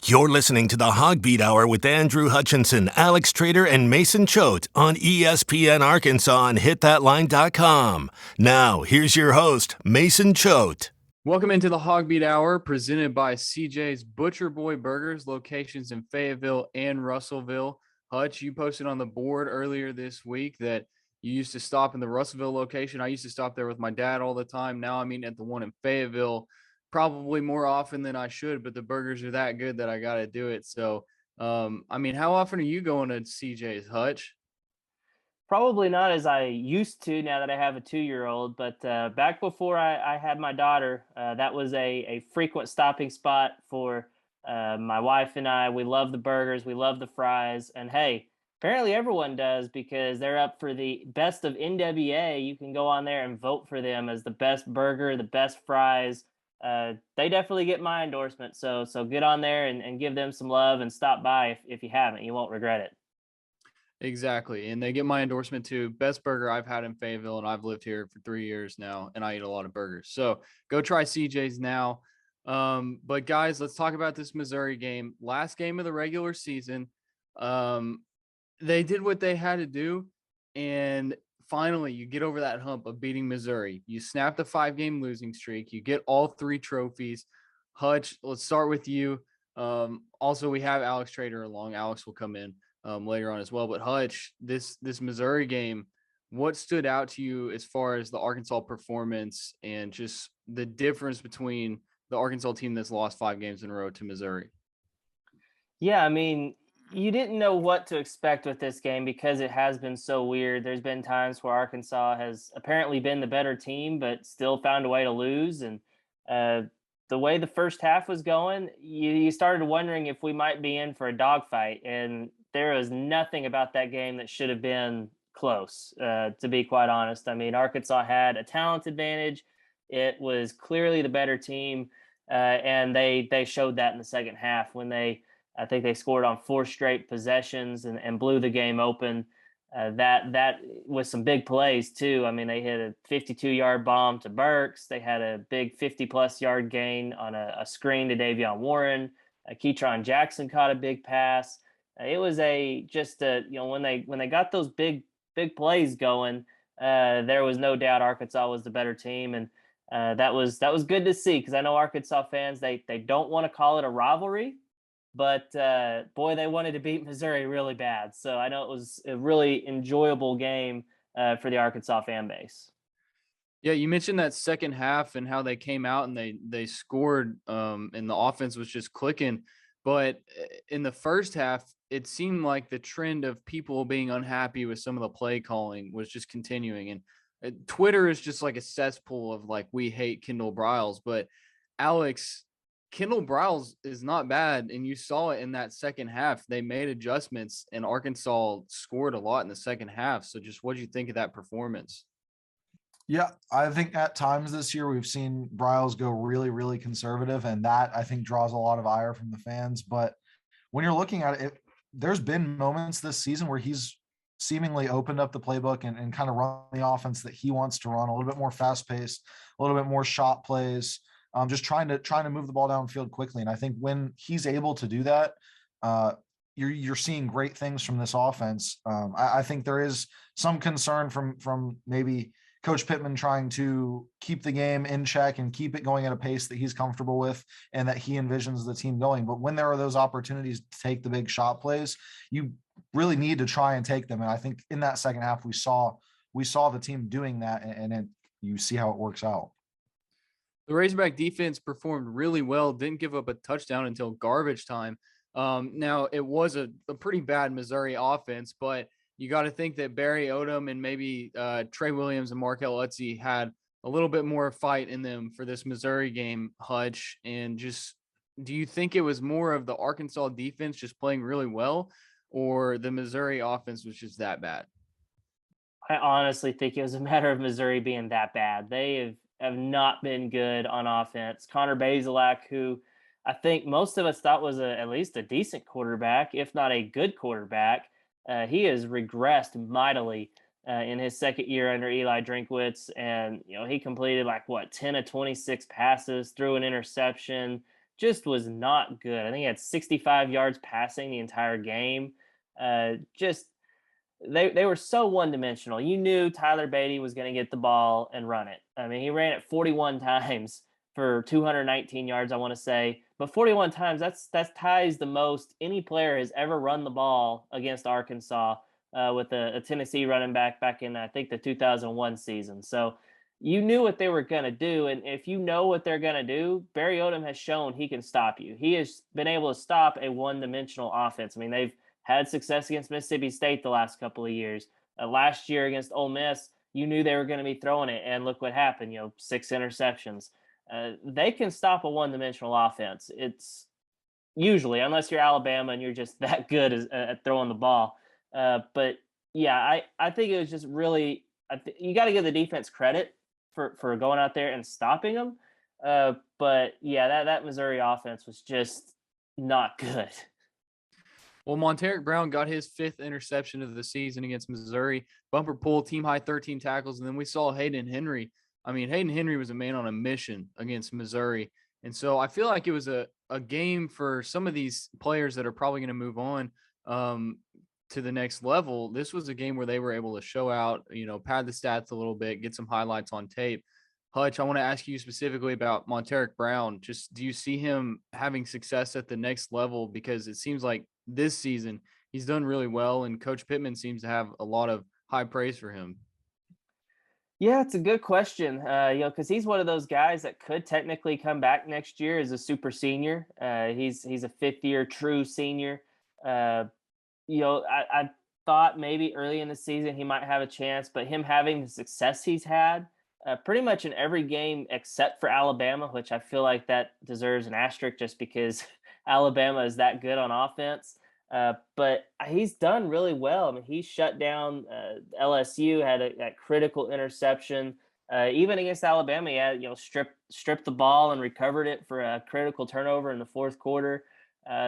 You're listening to the HawgBeat Hour with Andrew Hutchinson, Alex Trader, and Mason Choate on ESPN Arkansas and HitThatLine.com. Now, here's your host, Mason Choate. Welcome into the HawgBeat Hour, presented by CJ's Butcher Boy Burgers, locations in Fayetteville and Russellville. Hutch, you posted on the board earlier this week that you used to stop in the Russellville location. I used to stop there with my dad all the time. Now I'm eating at the one in Fayetteville, probably more often than I should, but the burgers are that good that I got to do it. So, how often are you going to CJ's, Hutch? Probably not as I used to now that I have a 2-year-old, but back before I had my daughter, that was a frequent stopping spot for my wife and I. We love the burgers, we love the fries, and hey, apparently everyone does because they're up for the best of NWA. You can go on there and vote for them as the best burger, the best fries. They definitely get my endorsement, so get on there and give them some love and stop by if you haven't. You won't regret it. Exactly. And they get my endorsement too. Best burger I've had in Fayetteville, and I've lived here for 3 years now, and I eat a lot of burgers. So go try CJ's now. But guys, let's talk about this Missouri game. Last game of the regular season. They did what they had to do, and finally you get over that hump of beating Missouri. You snap the 5-game losing streak. You get all 3 trophies. Hutch, let's start with you. Also, we have Alex Trader along. Alex will come in later on as well. But Hutch, this Missouri game, what stood out to you as far as the Arkansas performance and just the difference between the Arkansas team that's lost 5 games in a row to Missouri? Yeah, I mean, you didn't know what to expect with this game because it has been so weird. There's been times where Arkansas has apparently been the better team, but still found a way to lose. And uh, the way the first half was going, you started wondering if we might be in for a dogfight. And there was nothing about that game that should have been close, to be quite honest. I mean, Arkansas had a talent advantage. It was clearly the better team, and they showed that in the second half when I think they scored on 4 straight possessions and blew the game open. That with some big plays too. I mean, they hit a 52-yard bomb to Burks. They had a big 50-plus yard gain on a screen to Davion Warren. Keytron Jackson caught a big pass. It was when they got those big plays going, there was no doubt Arkansas was the better team, and that was good to see because I know Arkansas fans they don't want to call it a rivalry, but boy, they wanted to beat Missouri really bad. So I know it was a really enjoyable game for the Arkansas fan base. Yeah, you mentioned that second half and how they came out and they scored, and the offense was just clicking. But in the first half, it seemed like the trend of people being unhappy with some of the play calling was just continuing. And Twitter is just like a cesspool of like, we hate Kendall Briles. But Alex, Kendall Briles is not bad. And you saw it in that second half. They made adjustments and Arkansas scored a lot in the second half. So just what do you think of that performance? Yeah, I think at times this year we've seen Briles go really, really conservative, and that I think draws a lot of ire from the fans. But when you're looking at it, there's been moments this season where he's seemingly opened up the playbook and kind of run the offense that he wants to run, a little bit more fast paced, a little bit more shot plays, just trying to move the ball downfield quickly. And I think when he's able to do that, you're seeing great things from this offense. I think there is some concern from maybe Coach Pittman trying to keep the game in check and keep it going at a pace that he's comfortable with and that he envisions the team going. But when there are those opportunities to take the big shot plays, you really need to try and take them. And I think in that second half, we saw the team doing that, and you see how it works out. The Razorback defense performed really well, didn't give up a touchdown until garbage time. Now, it was a pretty bad Missouri offense, but you got to think that Barry Odom and maybe Trey Williams and Markel Utze had a little bit more fight in them for this Missouri game, Hutch. And just, do you think it was more of the Arkansas defense just playing really well, or the Missouri offense was just that bad? I honestly think it was a matter of Missouri being that bad. They have not been good on offense. Connor Bazelak, who I think most of us thought was at least a decent quarterback, if not a good quarterback, he has regressed mightily in his second year under Eli Drinkwitz. And, he completed 10 of 26 passes, threw an interception, just was not good. I think he had 65 yards passing the entire game. Just they were so one dimensional. You knew Tyler Beatty was going to get the ball and run it. I mean, he ran it 41 times for 219 yards, I want to say, but 41 times that ties the most any player has ever run the ball against Arkansas with a Tennessee running back in I think the 2001 season. So you knew what they were going to do, and if you know what they're going to do, Barry Odom has shown he can stop you. He has been able to stop a one-dimensional offense. I mean, they've had success against Mississippi State the last couple of years. Last year against Ole Miss, you knew they were going to be throwing it, and look what happened. 6 interceptions. They can stop a one-dimensional offense. It's usually, unless you're Alabama and you're just that good at throwing the ball. But yeah, I think it was just really. You got to give the defense credit for going out there and stopping them. But yeah, that Missouri offense was just not good. Well, Monteric Brown got his 5th interception of the season against Missouri. Bumper pull, team high 13 tackles. And then we saw Hayden Henry. I mean, Hayden Henry was a man on a mission against Missouri. And so I feel like it was a game for some of these players that are probably going to move on to the next level. This was a game where they were able to show out, pad the stats a little bit, get some highlights on tape. Hutch, I want to ask you specifically about Monteric Brown. Just do you see him having success at the next level? Because it seems like this season he's done really well, and Coach Pittman seems to have a lot of high praise for him. Yeah, it's a good question. Because he's one of those guys that could technically come back next year as a super senior. He's a 5th-year true senior. I thought maybe early in the season he might have a chance, but him having the success he's had pretty much in every game except for Alabama, which I feel like that deserves an asterisk just because Alabama is that good on offense. But he's done really well. I mean, he shut down LSU, had a critical interception. Even against Alabama, he had, stripped the ball and recovered it for a critical turnover in the 4th quarter.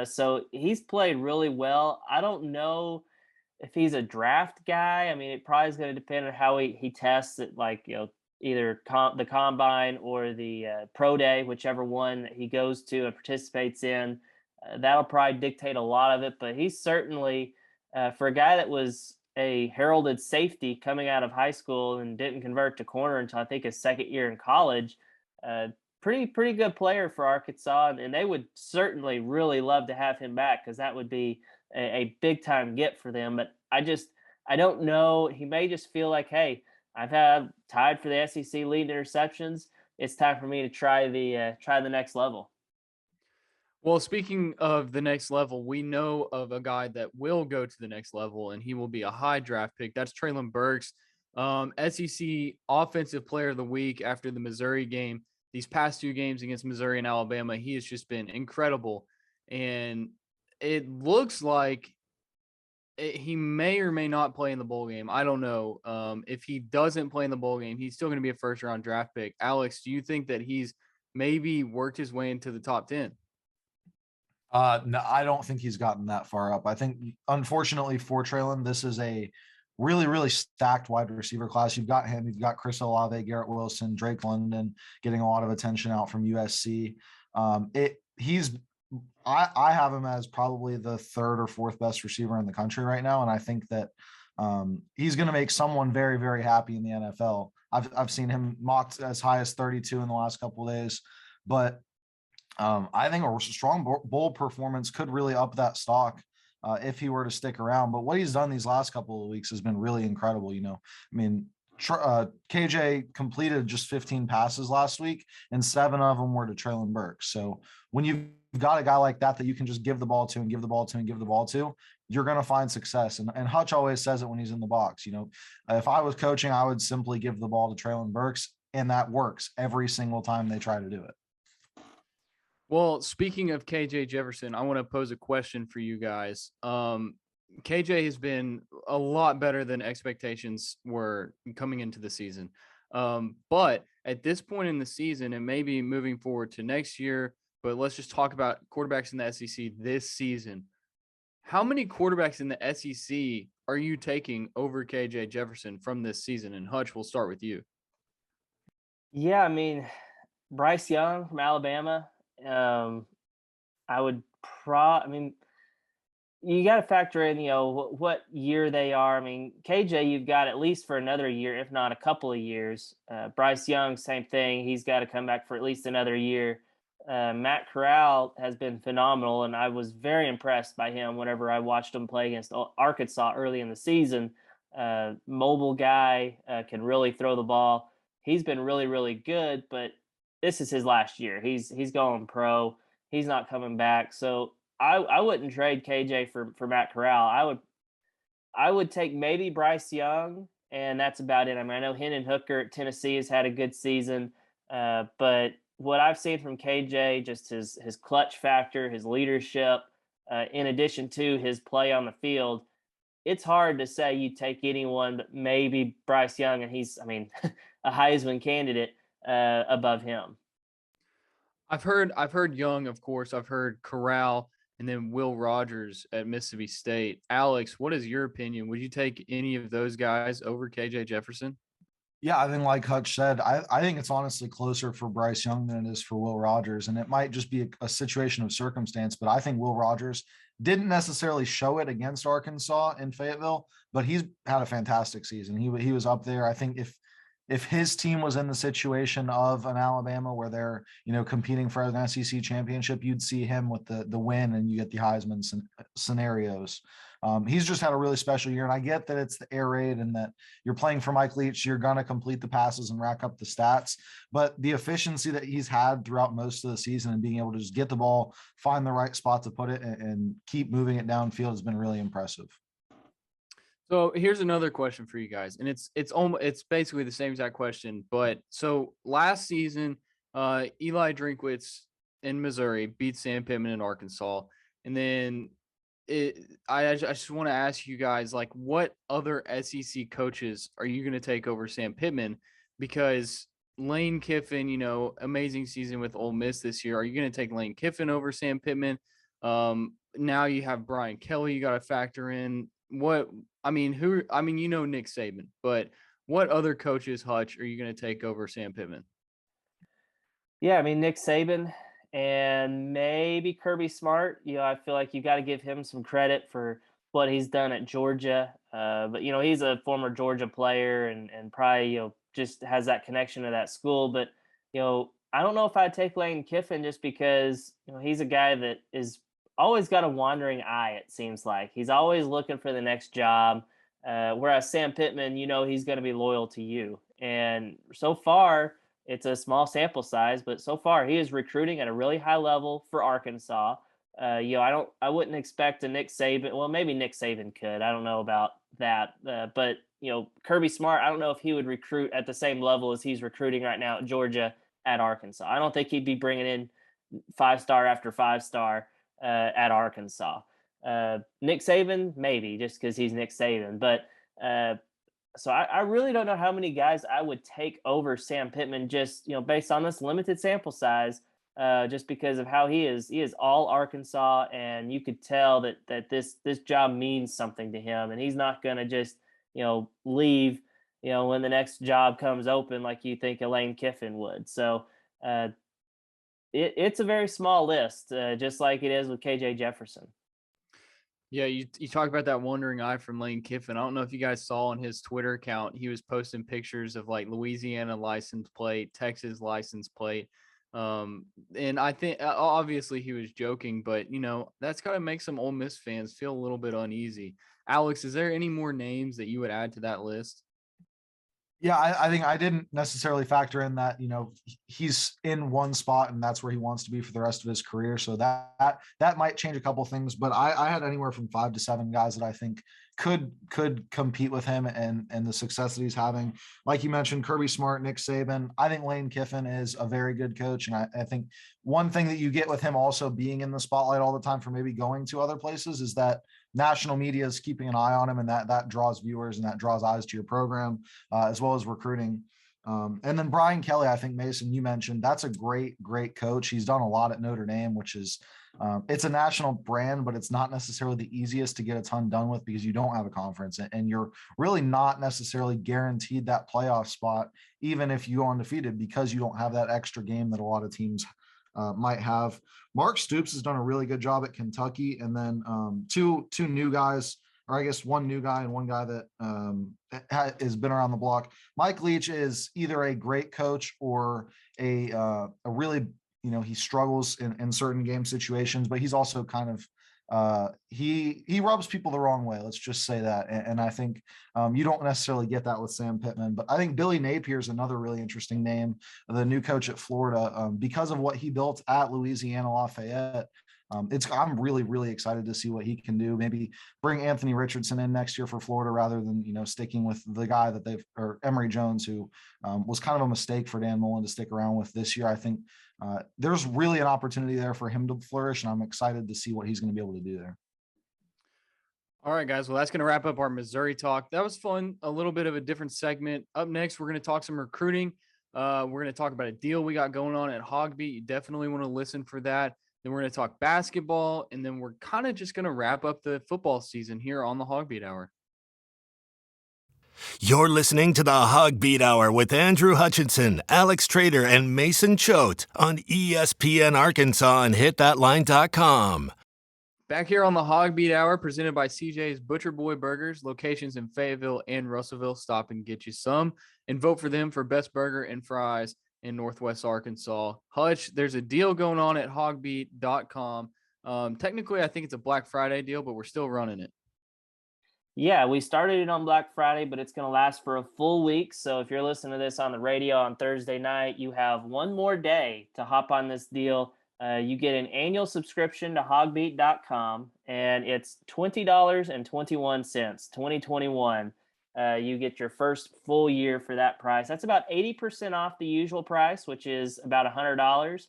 So he's played really well. I don't know if he's a draft guy. I mean, it probably is going to depend on how he tests it, either the combine or the pro day, whichever one that he goes to and participates in. That'll probably dictate a lot of it, but he's certainly, for a guy that was a heralded safety coming out of high school and didn't convert to corner until I think his 2nd year in college, pretty good player for Arkansas, and they would certainly really love to have him back because that would be a big time get for them. But I don't know. He may just feel like, hey, I've had tied for the SEC lead interceptions. It's time for me to try the next level. Well, speaking of the next level, we know of a guy that will go to the next level, and he will be a high draft pick. That's Treylon Burks, SEC Offensive Player of the Week after the Missouri game. These past 2 games against Missouri and Alabama, he has just been incredible. And it looks like he may or may not play in the bowl game. I don't know. If he doesn't play in the bowl game, he's still going to be a 1st-round draft pick. Alex, do you think that he's maybe worked his way into the top 10? No, I don't think he's gotten that far up. I think, unfortunately for Treylon, this is a really, really stacked wide receiver class. You've got him, you've got Chris Olave, Garrett Wilson, Drake London getting a lot of attention out from USC. I have him as probably the 3rd or 4th best receiver in the country right now, and I think that he's going to make someone very, very happy in the NFL. I've seen him mocked as high as 32 in the last couple of days, but I think a strong bowl performance could really up that stock if he were to stick around. But what he's done these last couple of weeks has been really incredible. I mean, KJ completed just 15 passes last week, and 7 of them were to Treylon Burks. So when you've got a guy like that you can just give the ball to and give the ball to and give the ball to, you're going to find success. And Hutch always says it when he's in the box. If I was coaching, I would simply give the ball to Treylon Burks, and that works every single time they try to do it. Well, speaking of KJ Jefferson, I want to pose a question for you guys. KJ has been a lot better than expectations were coming into the season. But at this point in the season, and maybe moving forward to next year, but let's just talk about quarterbacks in the SEC this season. How many quarterbacks in the SEC are you taking over KJ Jefferson from this season? And Hutch, we'll start with you. Yeah, I mean, Bryce Young from Alabama, I would I mean, you got to factor in, what year they are. I mean, KJ, you've got at least for another year, if not a couple of years. Bryce Young, same thing. He's got to come back for at least another year. Matt Corral has been phenomenal, and I was very impressed by him whenever I watched him play against Arkansas early in the season. Mobile guy, can really throw the ball. He's been really, really good, but this is his last year. He's going pro. He's not coming back. So I wouldn't trade KJ for Matt Corral. I would take maybe Bryce Young, and that's about it. I mean, I know Hendon Hooker at Tennessee has had a good season, but what I've seen from KJ, just his clutch factor, his leadership, in addition to his play on the field, it's hard to say you take anyone but maybe Bryce Young, and he's, I mean, a Heisman candidate above him. I've heard Young, of course. I've heard Corral, and then Will Rogers at Mississippi State. Alex, what is your opinion? Would you take any of those guys over KJ Jefferson? Yeah, I think like Hutch said, I think it's honestly closer for Bryce Young than it is for Will Rogers. And it might just be a situation of circumstance, but I think Will Rogers didn't necessarily show it against Arkansas in Fayetteville, but he's had a fantastic season. He was up there. I think if his team was in the situation of an Alabama where they're, competing for an SEC championship, you'd see him with the win and you get the Heisman scenarios. He's just had a really special year. And I get that it's the air raid and that you're playing for Mike Leach. You're going to complete the passes and rack up the stats, but the efficiency that he's had throughout most of the season and being able to just get the ball, find the right spot to put it and keep moving it downfield has been really impressive. So here's another question for you guys, and it's basically the same exact question. But so last season, Eli Drinkwitz in Missouri beat Sam Pittman in Arkansas, and then I just want to ask you guys, like, what other SEC coaches are you going to take over Sam Pittman? Because Lane Kiffin, amazing season with Ole Miss this year. Are you going to take Lane Kiffin over Sam Pittman? Now you have Brian Kelly. You got to factor in Nick Saban, but what other coaches, Hutch, are you going to take over Sam Pittman? Yeah, I mean, Nick Saban and maybe Kirby Smart. I feel like you got to give him some credit for what he's done at Georgia. But he's a former Georgia player and probably, just has that connection to that school. But, I don't know if I'd take Lane Kiffin just because, he's a guy that is always got a wandering eye, it seems like. He's always looking for the next job. Whereas Sam Pittman, he's going to be loyal to you. And so far, it's a small sample size, but so far he is recruiting at a really high level for Arkansas. I wouldn't expect a Nick Saban. Well, maybe Nick Saban could. I don't know about that. But Kirby Smart, I don't know if he would recruit at the same level as he's recruiting right now at Georgia at Arkansas. I don't think he'd be bringing in 5-star after 5-star at Arkansas. Nick Saban, maybe just because he's Nick Saban. But so I really don't know how many guys I would take over Sam Pittman just, based on this limited sample size, just because of how he is. He is all Arkansas, and you could tell that this job means something to him, and he's not going to just, leave, when the next job comes open like you think Lane Kiffin would. So it's a very small list, just like it is with KJ Jefferson. Yeah, you talk about that wandering eye from Lane Kiffin. I don't know if you guys saw on his Twitter account, he was posting pictures of like Louisiana license plate, Texas license plate. And I think obviously he was joking, but that's got to make some Ole Miss fans feel a little bit uneasy. Alex, is there any more names that you would add to that list? Yeah, I think I didn't necessarily factor in that, he's in one spot and that's where he wants to be for the rest of his career. So that might change a couple things, but I had anywhere from 5 to 7 guys that I think could compete with him and the success that he's having. Like you mentioned, Kirby Smart, Nick Saban. I think Lane Kiffin is a very good coach. And I think one thing that you get with him also being in the spotlight all the time for maybe going to other places is that national media is keeping an eye on him, and that draws viewers and that draws eyes to your program, as well as recruiting. And then Brian Kelly, I think, Mason, you mentioned, that's a great coach. He's done a lot at Notre Dame, which is it's a national brand, but it's not necessarily the easiest to get a ton done with because you don't have a conference and you're really not necessarily guaranteed that playoff spot, even if you go undefeated, because you don't have that extra game that a lot of teams might have. Mark Stoops has done a really good job at Kentucky, and then two new guys, or I guess one new guy and one guy that has been around the block. Mike Leach is either a great coach or a really, he struggles in certain game situations, but he's also kind of he rubs people the wrong way. Let's just say that. And I think you don't necessarily get that with Sam Pittman, but I think Billy Napier is another really interesting name, the new coach at Florida, because of what he built at Louisiana Lafayette. I'm really, really excited to see what he can do. Maybe bring Anthony Richardson in next year for Florida rather than, sticking with the guy that or Emory Jones, who was kind of a mistake for Dan Mullen to stick around with this year. I think there's really an opportunity there for him to flourish, and I'm excited to see what he's going to be able to do there. All right, guys. Well, that's going to wrap up our Missouri talk. That was fun. A little bit of a different segment. Up next, we're going to talk some recruiting. We're going to talk about a deal we got going on at HawgBeat. You definitely want to listen for that. Then we're going to talk basketball, and then we're kind of just going to wrap up the football season here on the HawgBeat Hour. You're listening to the HawgBeat Hour with Andrew Hutchinson, Alex Trader, and Mason Choate on ESPN Arkansas and HitThatLine.com. Back here on the HawgBeat Hour, presented by CJ's Butcher Boy Burgers, locations in Fayetteville and Russellville. Stop and get you some, and vote for them for best burger and fries in Northwest Arkansas. Hutch, there's a deal going on at HawgBeat.com. Technically, I think it's a Black Friday deal, but we're still running it. Yeah, we started it on Black Friday, but it's going to last for a full week. So if you're listening to this on the radio on Thursday night, you have one more day to hop on this deal. You get an annual subscription to HawgBeat.com, and it's $20.21, 2021. You get your first full year for that price. That's about 80% off the usual price, which is about $100.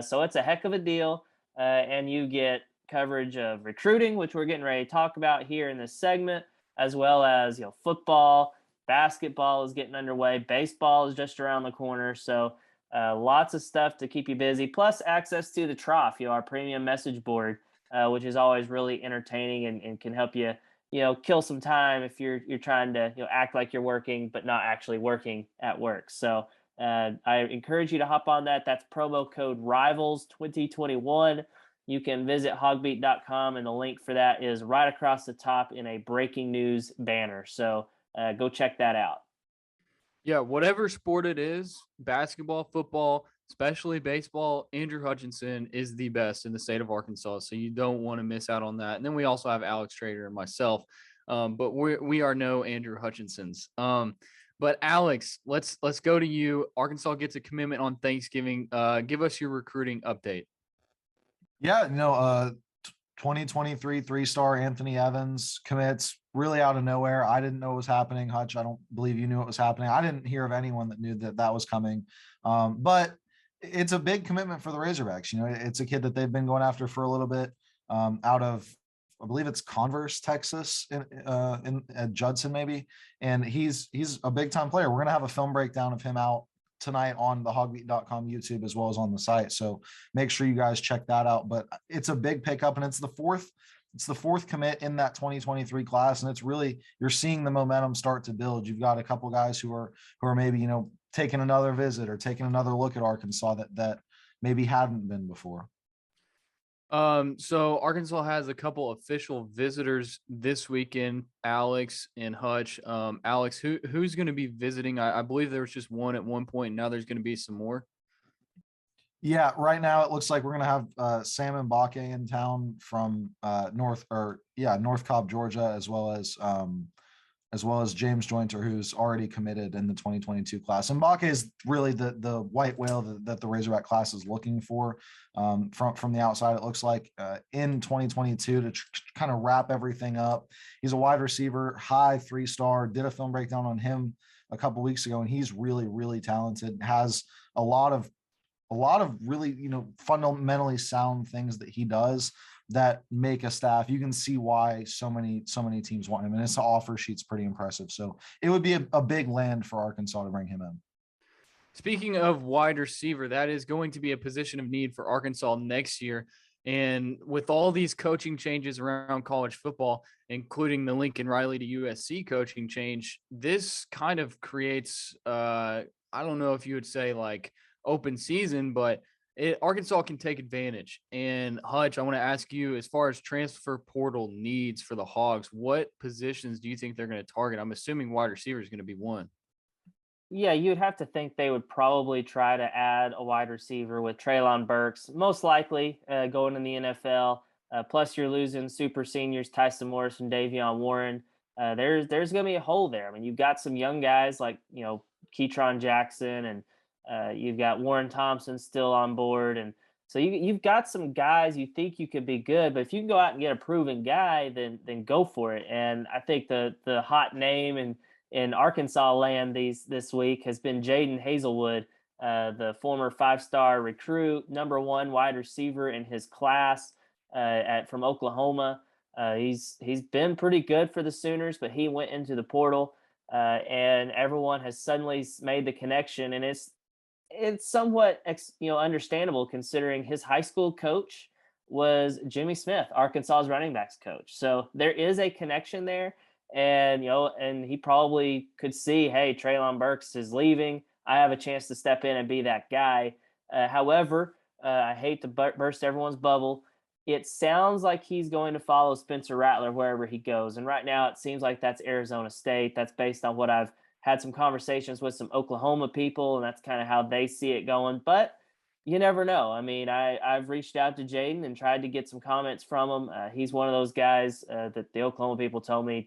So it's a heck of a deal. And you get coverage of recruiting, which we're getting ready to talk about here in this segment, as well as football, basketball is getting underway, baseball is just around the corner. So lots of stuff to keep you busy, plus access to the Trough, our premium message board, which is always really entertaining and can help you, kill some time if you're trying to act like you're working but not actually working at work. So I encourage you to hop on that. That's promo code RIVALS 2021. You can visit HawgBeat.com, and the link for that is right across the top in a breaking news banner. So go check that out. Yeah, whatever sport it is, basketball, football, especially baseball, Andrew Hutchinson is the best in the state of Arkansas. So you don't want to miss out on that. And then we also have Alex Trader and myself, but we are no Andrew Hutchinsons. But Alex, let's go to you. Arkansas gets a commitment on Thanksgiving. Give us your recruiting update. Yeah, 2023 3-star Anthony Evans commits really out of nowhere. I didn't know it was happening. Hutch, I don't believe you knew it was happening. I didn't hear of anyone that knew that was coming. But it's a big commitment for the Razorbacks. It's a kid that they've been going after for a little bit, out of, I believe it's Converse, Texas, in at Judson maybe. And he's a big time player. We're going to have a film breakdown of him out tonight on the HawgBeat.com YouTube as well as on the site. So make sure you guys check that out. But it's a big pickup, and it's the fourth commit in that 2023 class. And it's really, you're seeing the momentum start to build. You've got a couple guys who are maybe, taking another visit or taking another look at Arkansas that maybe hadn't been before. So Arkansas has a couple official visitors this weekend, Alex and Hutch. Alex, who's going to be visiting? I believe there was just one at one point. Now there's going to be some more. Yeah, right now it looks like we're going to have Sam Mbake in town from North Cobb, Georgia, as well as James Jointer, who's already committed in the 2022 class. And Mbake is really the white whale that the Razorback class is looking for. From the outside, it looks like in 2022 to kind of wrap everything up. He's a wide receiver, high 3-star, did a film breakdown on him a couple weeks ago, and he's really, really talented, has a lot of really, fundamentally sound things that he does that make a staff. You can see why so many teams want him, and his offer sheet's pretty impressive. So it would be a big land for Arkansas to bring him in. Speaking of wide receiver, that is going to be a position of need for Arkansas next year. And with all these coaching changes around college football, including the Lincoln Riley to USC coaching change, this kind of creates, I don't know if you would say like open season, but Arkansas can take advantage. And Hutch, I want to ask you, as far as transfer portal needs for the Hogs, what positions do you think they're going to target? I'm assuming wide receiver is going to be one. Yeah, you'd have to think they would probably try to add a wide receiver with Treylon Burks, most likely going in the NFL. Plus, you're losing super seniors Tyson Morris and Davion Warren. There's going to be a hole there. I mean, you've got some young guys like Keytron Jackson, and you've got Warren Thompson still on board, and so you've got some guys you think you could be good. But if you can go out and get a proven guy, then go for it. And I think the hot name in Arkansas land this week has been Jaden Hazelwood, the former 5-star recruit, number 1 wide receiver in his class from Oklahoma. He's been pretty good for the Sooners, but he went into the portal, and everyone has suddenly made the connection, and it's somewhat understandable considering his high school coach was Jimmy Smith, Arkansas's running backs coach. So there is a connection there. And, and he probably could see, hey, Treylon Burks is leaving. I have a chance to step in and be that guy. However, I hate to burst everyone's bubble. It sounds like he's going to follow Spencer Rattler wherever he goes. And right now it seems like that's Arizona State. That's based on what I've had some conversations with some Oklahoma people, and that's kind of how they see it going. But you never know. I mean, I've reached out to Jaden and tried to get some comments from him. He's one of those guys that the Oklahoma people told me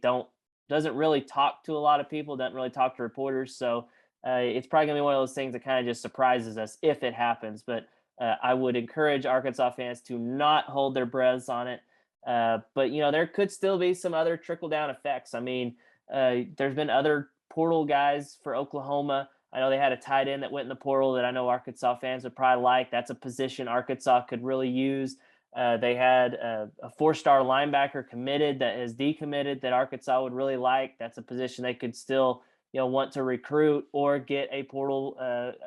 doesn't really talk to a lot of people, doesn't really talk to reporters. So it's probably going to be one of those things that kind of just surprises us if it happens. But I would encourage Arkansas fans to not hold their breaths on it. But, there could still be some other trickle-down effects. I mean, there's been other portal guys for Oklahoma. I know they had a tight end that went in the portal that I know Arkansas fans would probably like. That's a position Arkansas could really use. They had a 4-star linebacker committed that is decommitted that Arkansas would really like. That's a position they could still, want to recruit or get a portal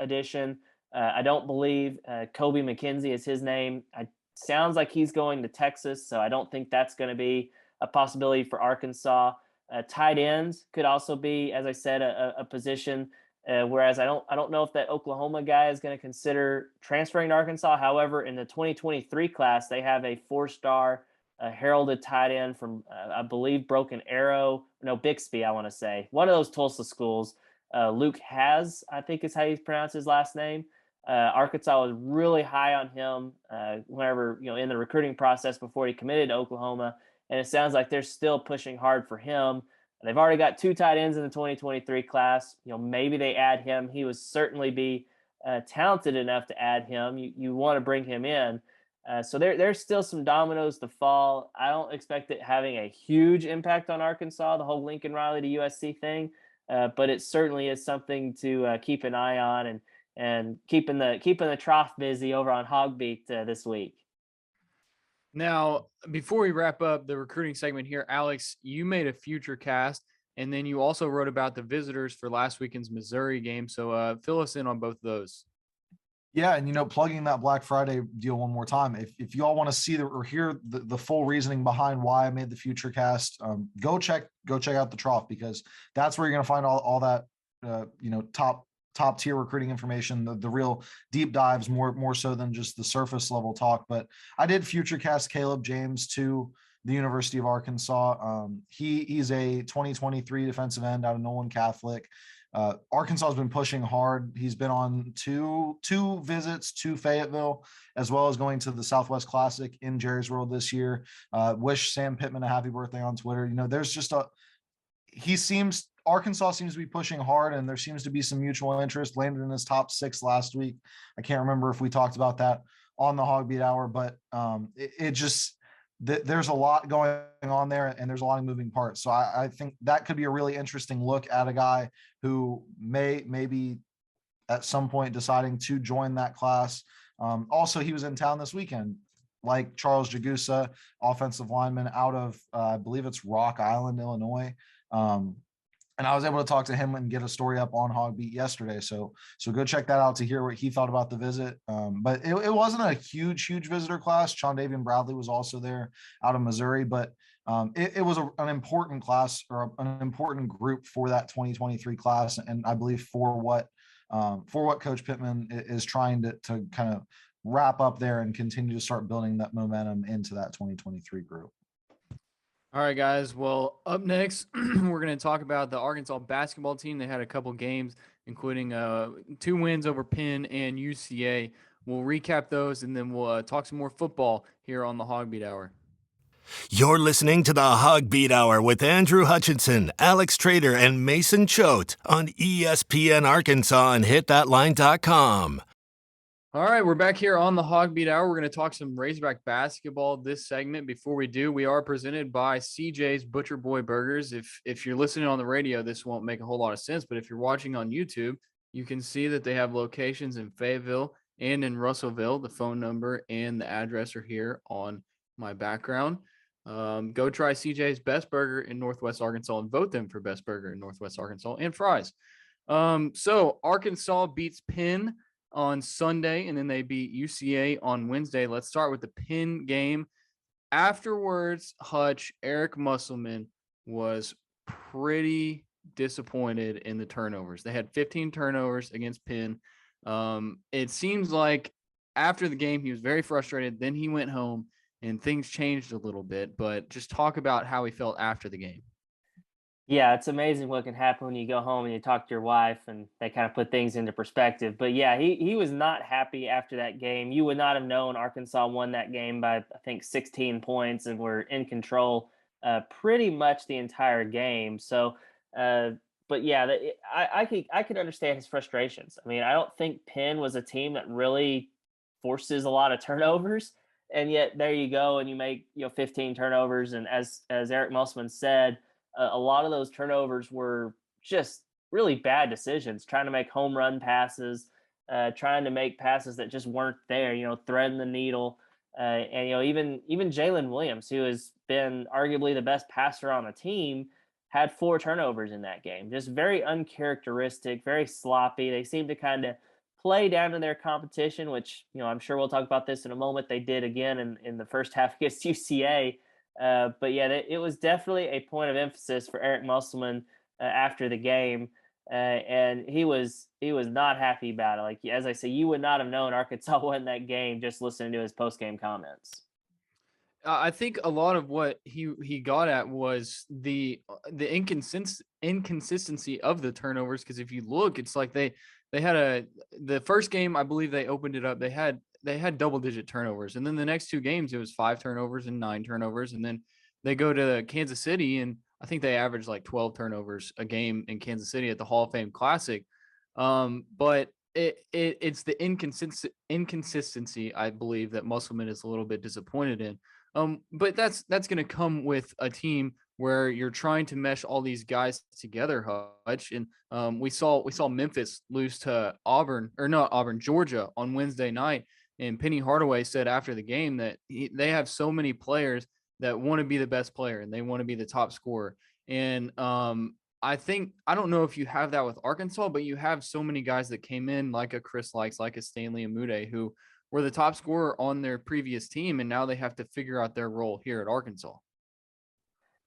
addition. I don't believe Kobe McKenzie is his name. Sounds like he's going to Texas, so I don't think that's going to be a possibility for Arkansas. Tight ends could also be, as I said, a position. Whereas I don't know if that Oklahoma guy is going to consider transferring to Arkansas. However, in the 2023 class, they have a 4-star heralded tight end from, I believe, Bixby, I want to say. One of those Tulsa schools. Luke Has, I think is how you pronounce his last name. Arkansas was really high on him whenever, in the recruiting process before he committed to Oklahoma. And it sounds like they're still pushing hard for him. They've already got 2 tight ends in the 2023 class. Maybe they add him. He would certainly be talented enough to add him. You want to bring him in. So there's still some dominoes to fall. I don't expect it having a huge impact on Arkansas, the whole Lincoln Riley to USC thing. But it certainly is something to keep an eye on and keeping the trough busy over on HawgBeat this week. Now, before we wrap up the recruiting segment here, Alex, you made a future cast, and then you also wrote about the visitors for last weekend's Missouri game. So fill us in on both of those. Yeah, and plugging that Black Friday deal one more time. If you all want to see or hear the full reasoning behind why I made the future cast, go check out the trough, because that's where you're going to find all that top tier recruiting information, the real deep dives, more so than just the surface level talk. But I did future cast Caleb James to the University of Arkansas. He's a 2023 defensive end out of Nolan Catholic. Arkansas has been pushing hard. He's been on two visits to Fayetteville, as well as going to the Southwest Classic in Jerry's World this year. Wish Sam Pittman a happy birthday on Twitter. There's just Arkansas seems to be pushing hard, and there seems to be some mutual interest. Landed in his top 6 last week. I can't remember if we talked about that on the HawgBeat Hour, but there's a lot going on there, and there's a lot of moving parts. So I think that could be a really interesting look at a guy who maybe at some point deciding to join that class. Also, he was in town this weekend, like Charles Jagusa, offensive lineman out of, I believe it's Rock Island, Illinois. And I was able to talk to him and get a story up on HawgBeat yesterday. So go check that out to hear what he thought about the visit. But it wasn't a huge visitor class. Sean Davian Bradley was also there out of Missouri, but it was an important class, or an important group for that 2023 class. And I believe for what Coach Pittman is trying to kind of wrap up there and continue to start building that momentum into that 2023 group. All right, guys. Well, up next, we're going to talk about the Arkansas basketball team. They had a couple games, including 2 wins over Penn and UCA. We'll recap those, and then we'll talk some more football here on the HawgBeat Hour. You're listening to the HawgBeat Hour with Andrew Hutchinson, Alex Trader, and Mason Choate on ESPN Arkansas and HitThatLine.com. All right, we're back here on the HawgBeat Hour. We're going to talk some Razorback basketball this segment. Before we do, we are presented by CJ's Butcher Boy Burgers. If you're listening on the radio, this won't make a whole lot of sense, but if you're watching on YouTube, you can see that they have locations in Fayetteville and in Russellville. The phone number and the address are here on my background. Go try CJ's Best Burger in Northwest Arkansas and vote them for Best Burger in Northwest Arkansas and fries. So Arkansas beats Penn on Sunday, and then they beat UCA on Wednesday. Let's start with the Penn game. Afterwards, Eric Musselman was pretty disappointed in the turnovers. They had 15 turnovers against Penn. It seems like after the game, he was very frustrated. Then he went home and things changed a little bit, but just talk about how he felt after the game. Yeah, it's amazing what can happen when you go home and you talk to your wife and they kind of put things into perspective. But yeah, he was not happy after that game. You would not have known Arkansas won that game by, I think, 16 points and were in control pretty much the entire game. So, but yeah, I could understand his frustrations. I mean, I don't think Penn was a team that really forces a lot of turnovers. And yet there you go, and you make 15 turnovers. And as Eric Musselman said, a lot of those turnovers were just really bad decisions, trying to make home run passes, trying to make passes that just weren't there, threading the needle. And even Jalen Williams, who has been arguably the best passer on the team, had 4 turnovers in that game. Just very uncharacteristic, very sloppy. They seem to kind of play down to their competition, which, I'm sure we'll talk about this in a moment. They did again in the first half against UCA. But yeah, it was definitely a point of emphasis for Eric Musselman after the game. And he was not happy about it. Like, as I say, you would not have known Arkansas won that game just listening to his post-game comments. I think a lot of what he got at was the inconsistency of the turnovers. Because if you look, it's like they had the first game, I believe they opened it up. They had double-digit turnovers, and then the next 2 games it was 5 turnovers and 9 turnovers, and then they go to Kansas City, and I think they averaged like 12 turnovers a game in Kansas City at the Hall of Fame Classic. But it's the inconsistency, I believe, that Musselman is a little bit disappointed in. But that's going to come with a team where you're trying to mesh all these guys together, Hutch. And we saw Memphis lose to Georgia on Wednesday night. And Penny Hardaway said after the game that they have so many players that want to be the best player and they want to be the top scorer. And I don't know if you have that with Arkansas, but you have so many guys that came in like a Chris Likes, like a Stanley Amude, who were the top scorer on their previous team, and now they have to figure out their role here at Arkansas.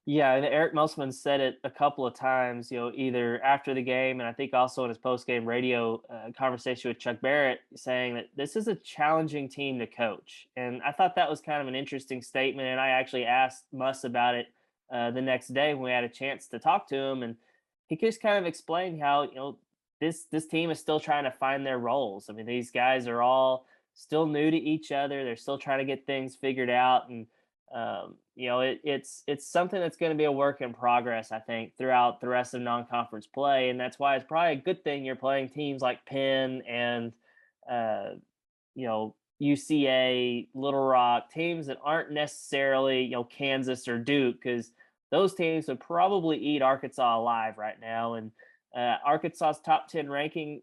Yeah, and Eric Musselman said it a couple of times, either after the game and I think also in his post-game radio conversation with Chuck Barrett, saying that this is a challenging team to coach. And I thought that was kind of an interesting statement, and I actually asked Muss about it the next day when we had a chance to talk to him, and he just kind of explained how, this team is still trying to find their roles. I mean, these guys are all still new to each other. They're still trying to get things figured out. And, it's something that's going to be a work in progress, I think, throughout the rest of non-conference play. And that's why it's probably a good thing you're playing teams like Penn and, UCA, Little Rock, teams that aren't necessarily, Kansas or Duke, because those teams would probably eat Arkansas alive right now. And Arkansas's top 10 ranking,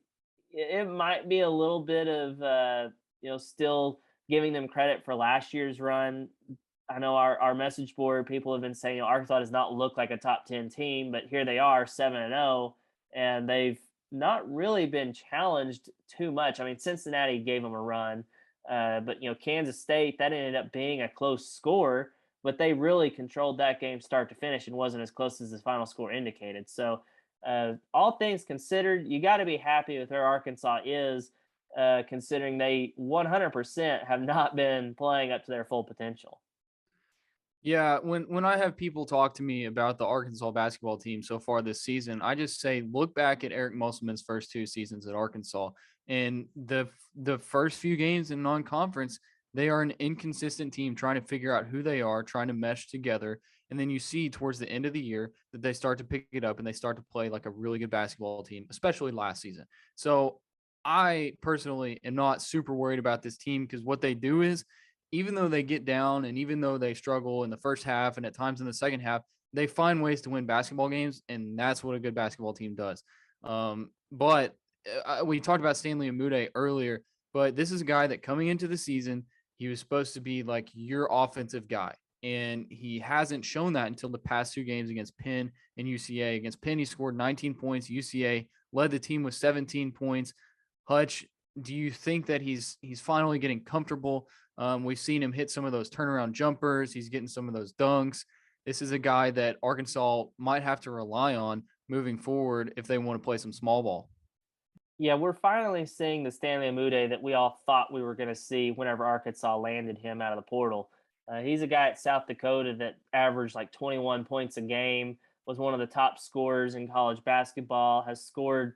it might be a little bit of, still giving them credit for last year's run. I know our message board people have been saying, Arkansas does not look like a top 10 team, but here they are 7-0, and they've not really been challenged too much. I mean, Cincinnati gave them a run, but Kansas State, that ended up being a close score, but they really controlled that game start to finish and wasn't as close as the final score indicated. So all things considered, you got to be happy with where Arkansas is. considering they 100% have not been playing up to their full potential. Yeah, when I have people talk to me about the Arkansas basketball team so far this season, I just say look back at Eric Musselman's first 2 seasons at Arkansas, and the first few games in non-conference, they are an inconsistent team trying to figure out who they are, trying to mesh together, and then you see towards the end of the year that they start to pick it up and they start to play like a really good basketball team, especially last season. So I personally am not super worried about this team because what they do is even though they get down and even though they struggle in the first half and at times in the second half, they find ways to win basketball games, and that's what a good basketball team does. But we talked about Stanley Amude earlier, but this is a guy that coming into the season, he was supposed to be like your offensive guy, and he hasn't shown that until the past 2 games against Penn and UCA. Against Penn, he scored 19 points. UCA led the team with 17 points. Hutch, do you think that he's finally getting comfortable? We've seen him hit some of those turnaround jumpers. He's getting some of those dunks. This is a guy that Arkansas might have to rely on moving forward if they want to play some small ball. Yeah, we're finally seeing the Stanley Amude that we all thought we were going to see whenever Arkansas landed him out of the portal. He's a guy at South Dakota that averaged like 21 points a game, was one of the top scorers in college basketball, has scored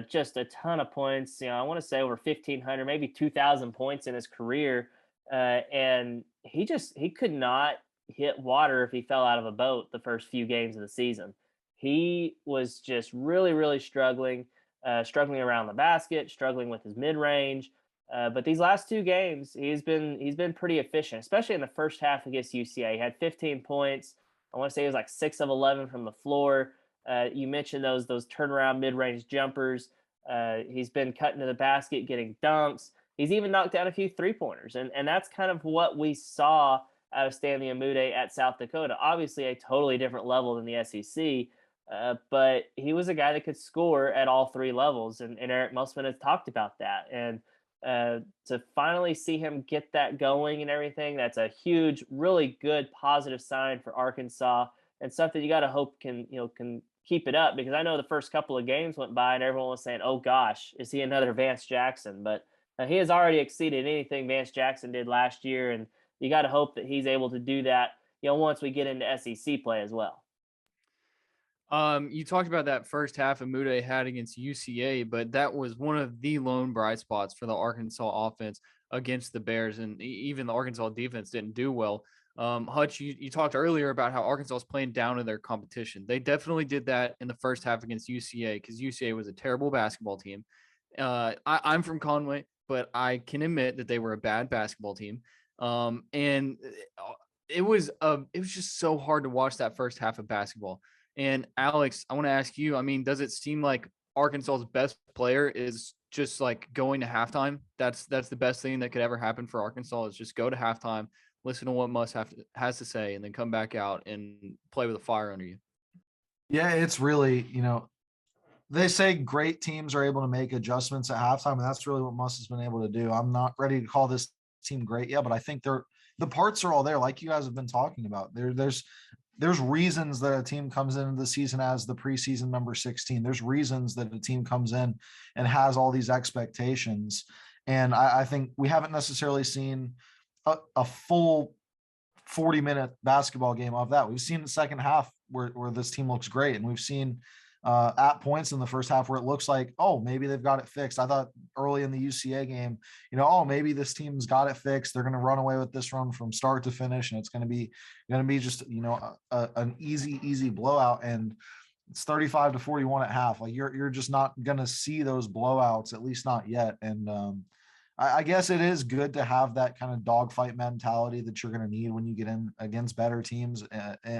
just a ton of points. I want to say over 1,500, maybe 2,000 points in his career. And he could not hit water if he fell out of a boat the first few games of the season. He was just really, really struggling around the basket, struggling with his mid range. But these last 2 games, he's been pretty efficient, especially in the first half against UCA. He had 15 points. I want to say he was like 6 of 11 from the floor. You mentioned those turnaround mid range jumpers. He's been cutting to the basket, getting dunks. He's even knocked down a few 3-pointers, and that's kind of what we saw out of Stanley Amude at South Dakota. Obviously, a totally different level than the SEC. But he was a guy that could score at all 3 levels, and Eric Musselman has talked about that. And to finally see him get that going and everything, that's a huge, really good, positive sign for Arkansas, and something you got to hope can keep it up, because I know the first couple of games went by and everyone was saying, "Oh gosh, is he another Vance Jackson?" But he has already exceeded anything Vance Jackson did last year, and you got to hope that he's able to do that, once we get into SEC play as well. You talked about that first half Amude had against UCA, but that was one of the lone bright spots for the Arkansas offense against the Bears, and even the Arkansas defense didn't do well. Hutch, you talked earlier about how Arkansas is playing down to their competition. They definitely did that in the first half against UCA because UCA was a terrible basketball team. I'm from Conway, but I can admit that they were a bad basketball team. And it was just so hard to watch that first half of basketball. And Alex, I want to ask you, I mean, does it seem like Arkansas's best player is just like going to halftime? That's the best thing that could ever happen for Arkansas, is just go to halftime, listen to what has to say, and then come back out and play with a fire under you. Yeah, it's really, they say great teams are able to make adjustments at halftime, and that's really what Muss has been able to do. I'm not ready to call this team great yet, but I think the parts are all there, like you guys have been talking about. There's reasons that a team comes into the season as the preseason number 16. There's reasons that a team comes in and has all these expectations. And I think we haven't necessarily seen a full 40-minute basketball game of that. We've seen the second half where this team looks great. And we've seen at points in the first half where it looks like, oh, maybe they've got it fixed. I thought early in the UCA game, oh, maybe this team's got it fixed. They're going to run away with this run from start to finish, and it's going to be just an easy blowout. And it's 35-41 at half. Like you're just not going to see those blowouts, at least not yet. And I guess it is good to have that kind of dogfight mentality that you're going to need when you get in against better teams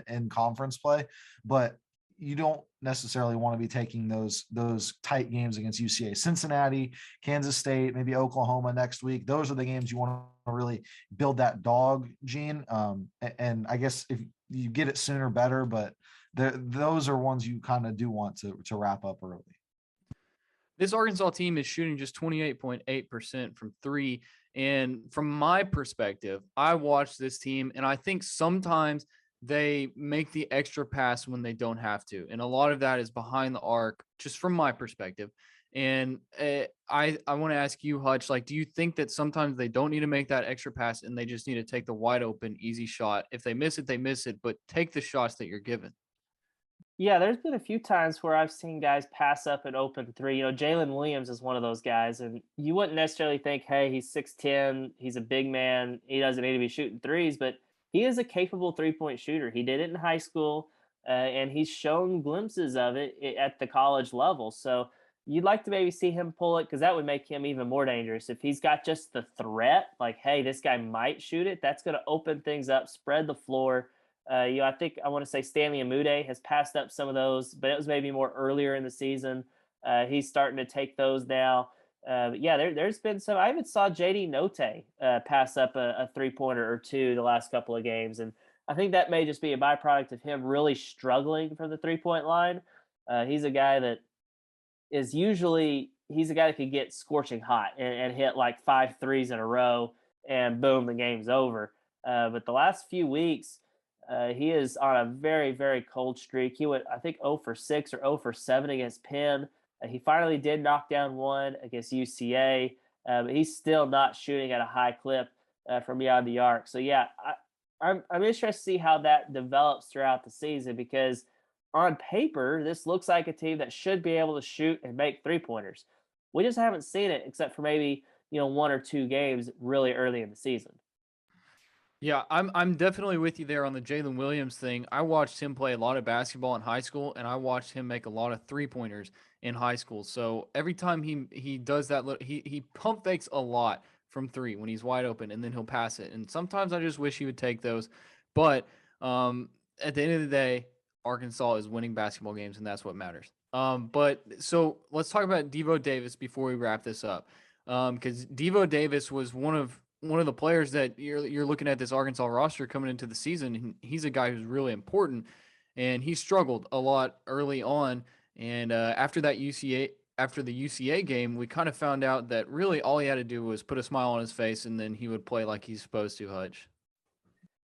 in conference play, but you don't necessarily want to be taking those tight games against UCA, Cincinnati, Kansas State, maybe Oklahoma next week. Those are the games you want to really build that dog gene. And I guess if you get it sooner, better, but those are ones you kind of do want to wrap up early. This Arkansas team is shooting just 28.8% from 3. And from my perspective, I watch this team and I think sometimes they make the extra pass when they don't have to. And a lot of that is behind the arc, just from my perspective. And I want to ask you, Hutch, like, do you think that sometimes they don't need to make that extra pass and they just need to take the wide open, easy shot? If they miss it, they miss it, but take the shots that you're given. Yeah, there's been a few times where I've seen guys pass up an open three. Jalen Williams is one of those guys, and you wouldn't necessarily think, hey, he's 6'10, he's a big man, he doesn't need to be shooting threes, but he is a capable 3-point shooter. He did it in high school, and he's shown glimpses of it at the college level. So you'd like to maybe see him pull it because that would make him even more dangerous. If he's got just the threat, like, hey, this guy might shoot it, that's going to open things up, spread the floor. I think I want to say Stanley Amude has passed up some of those, but it was maybe more earlier in the season. He's starting to take those now. But yeah, there's been some. I even saw JD Note pass up a 3-pointer or two the last couple of games, and I think that may just be a byproduct of him really struggling from the 3-point line. He's a guy that is usually he's a guy that could get scorching hot and hit like 5 threes in a row, and boom, the game's over. But the last few weeks, he is on a very, very cold streak. He went, I think, 0 for 6 or 0 for 7 against Penn. He finally did knock down one against UCA, but he's still not shooting at a high clip from beyond the arc. So, yeah, I'm interested to see how that develops throughout the season because on paper, this looks like a team that should be able to shoot and make 3-pointers. We just haven't seen it except for maybe, 1 or 2 games really early in the season. Yeah, I'm definitely with you there on the Jalen Williams thing. I watched him play a lot of basketball in high school, and I watched him make a lot of 3-pointers in high school. So every time he does that, he pump fakes a lot from 3 when he's wide open, and then he'll pass it. And sometimes I just wish he would take those. But at the end of the day, Arkansas is winning basketball games, and that's what matters. But so let's talk about Devo Davis before we wrap this up, because Devo Davis was one of the players that you're looking at this Arkansas roster coming into the season. He's a guy who's really important, and he struggled a lot early on. And after the UCA game, we kind of found out that really all he had to do was put a smile on his face, and then he would play like he's supposed to. Hutch.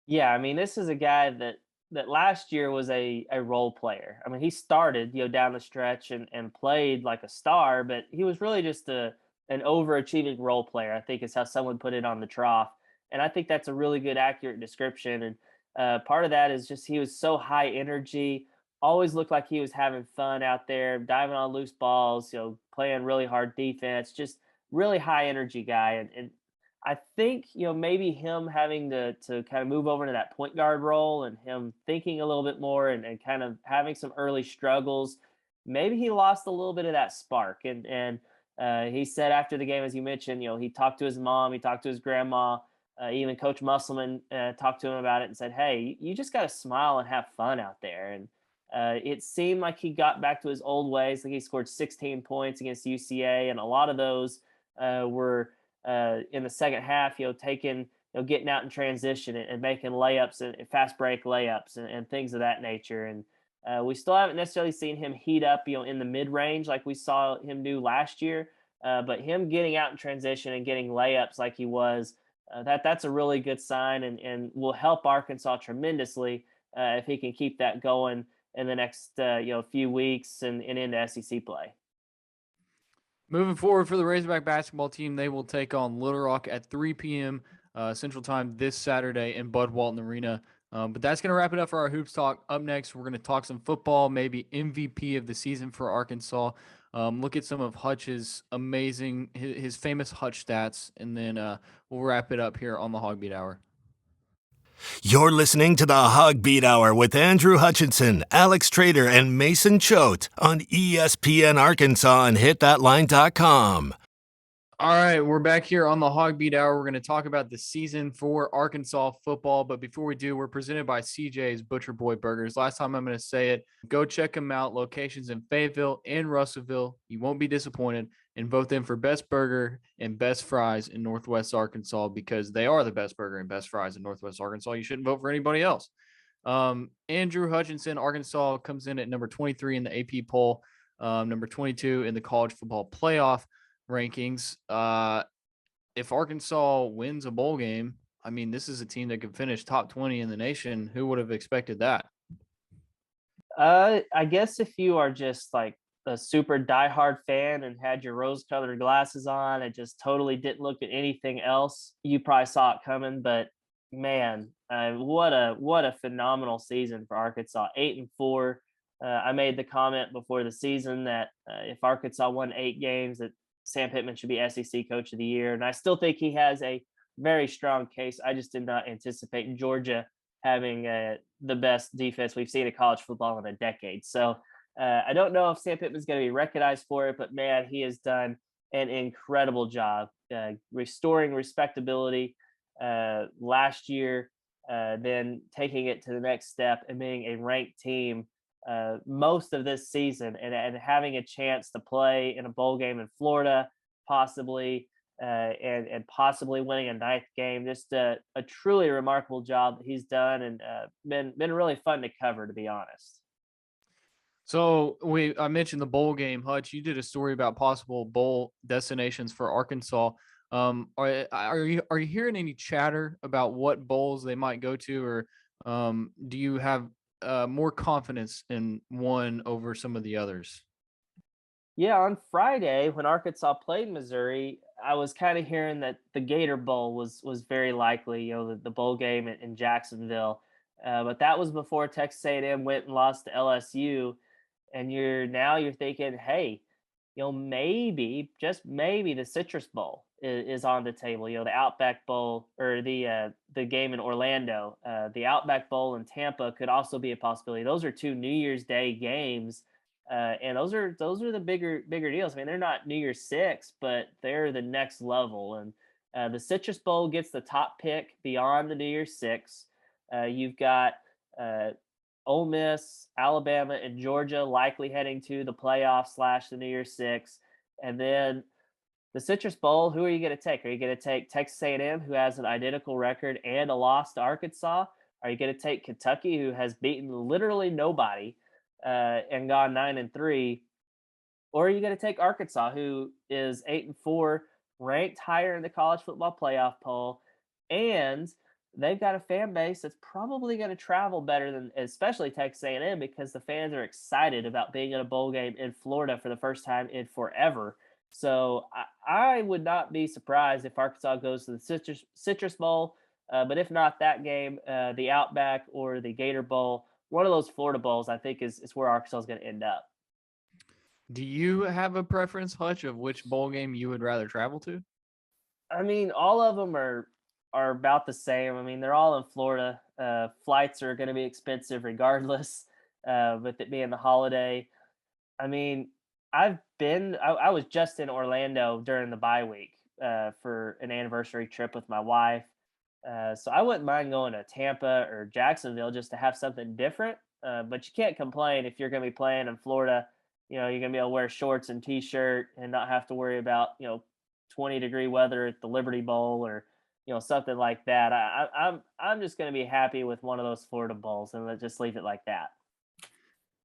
Yeah, I mean, this is a guy that last year was a role player. I mean, he started, down the stretch and played like a star, but he was really just an overachieving role player, I think is how someone put it on the trough. And I think that's a really good, accurate description. And part of that is just he was so high energy, always looked like he was having fun out there, diving on loose balls, playing really hard defense, just really high energy guy. And I think, maybe him having to kind of move over to that point guard role and him thinking a little bit more and kind of having some early struggles, maybe he lost a little bit of that spark. And he said after the game, as you mentioned, he talked to his mom, he talked to his grandma, even Coach Musselman talked to him about it and said, hey, you just got to smile and have fun out there. And it seemed like he got back to his old ways. Like he scored 16 points against UCA, and a lot of those were in the second half, taking, getting out in transition and making layups and fast break layups and things of that nature. And we still haven't necessarily seen him heat up, in the mid range like we saw him do last year. But him getting out in transition and getting layups like he was, that's a really good sign and will help Arkansas tremendously if he can keep that going in the next few weeks and into SEC play. Moving forward for the Razorback basketball team, they will take on Little Rock at 3 p.m. Central Time this Saturday in Bud Walton Arena. But that's going to wrap it up for our Hoops Talk. Up next, we're going to talk some football, maybe MVP of the season for Arkansas. Look at some of Hutch's amazing, his famous Hutch stats, and then we'll wrap it up here on the HawgBeat Hour. You're listening to the HawgBeat Hour with Andrew Hutchinson, Alex Trader, and Mason Choate on ESPN Arkansas and HitThatLine.com. All right, we're back here on the HawgBeat Hour. We're going to talk about the season for Arkansas football. But before we do, we're presented by CJ's Butcher Boy Burgers. Last time I'm going to say it. Go check them out. Locations in Fayetteville and Russellville. You won't be disappointed. And vote them for best burger and best fries in Northwest Arkansas because they are the best burger and best fries in Northwest Arkansas. You shouldn't vote for anybody else. Andrew Hutchinson, Arkansas, comes in at number 23 in the AP poll, number 22 in the college football playoff rankings. If Arkansas wins a bowl game, I mean, this is a team that could finish top 20 in the nation. Who would have expected that? I guess if you are just like a super diehard fan and had your rose-colored glasses on and just totally didn't look at anything else, you probably saw it coming. But man, what a phenomenal season for Arkansas. 8-4. I made the comment before the season that if Arkansas won 8 games, that Sam Pittman should be SEC Coach of the Year, and I still think he has a very strong case. I just did not anticipate Georgia having the best defense we've seen in college football in a decade. So I don't know if Sam Pittman's going to be recognized for it, but man, he has done an incredible job restoring respectability last year, then taking it to the next step and being a ranked team most of this season, and having a chance to play in a bowl game in Florida, possibly, and possibly winning a 9th game. Just a truly remarkable job that he's done, and been really fun to cover, to be honest. So I mentioned the bowl game. Hutch, you did a story about possible bowl destinations for Arkansas. Are you hearing any chatter about what bowls they might go to, or do you have more confidence in one over some of the others? Yeah, on Friday when Arkansas played Missouri, I was kind of hearing that the Gator Bowl was very likely. The bowl game in Jacksonville, but that was before Texas A&M went and lost to LSU, and you're thinking, hey, maybe, just maybe, the Citrus Bowl is on the table. The Outback Bowl, or the game in Orlando, the Outback Bowl in Tampa could also be a possibility. Those are 2 New Year's Day games, and those are the bigger deals. I mean, they're not New Year's Six, but they're the next level. And the Citrus Bowl gets the top pick beyond the New Year's Six. You've got Ole Miss, Alabama, and Georgia likely heading to the playoffs / the New Year's Six. And then the Citrus Bowl, who are you going to take? Are you going to take Texas A&M, who has an identical record and a loss to Arkansas? Are you going to take Kentucky, who has beaten literally nobody and gone 9-3? Or are you going to take Arkansas, who is 8-4, ranked higher in the college football playoff poll, and they've got a fan base that's probably going to travel better than, especially Texas A&M, because the fans are excited about being in a bowl game in Florida for the first time in forever. So I would not be surprised if Arkansas goes to the Citrus Bowl, but if not that game, the Outback or the Gator Bowl, one of those Florida bowls, I think is where Arkansas is going to end up. Do you have a preference, Hutch, of which bowl game you would rather travel to? I mean, all of them are about the same. I mean, they're all in Florida. Flights are going to be expensive regardless, with it being the holiday. I mean, I was just in Orlando during the bye week for an anniversary trip with my wife. So I wouldn't mind going to Tampa or Jacksonville just to have something different. But you can't complain if you're going to be playing in Florida. You're going to be able to wear shorts and t-shirt and not have to worry about 20-degree weather at the Liberty Bowl, or something like that. I'm just going to be happy with one of those Florida bowls, and let's just leave it like that.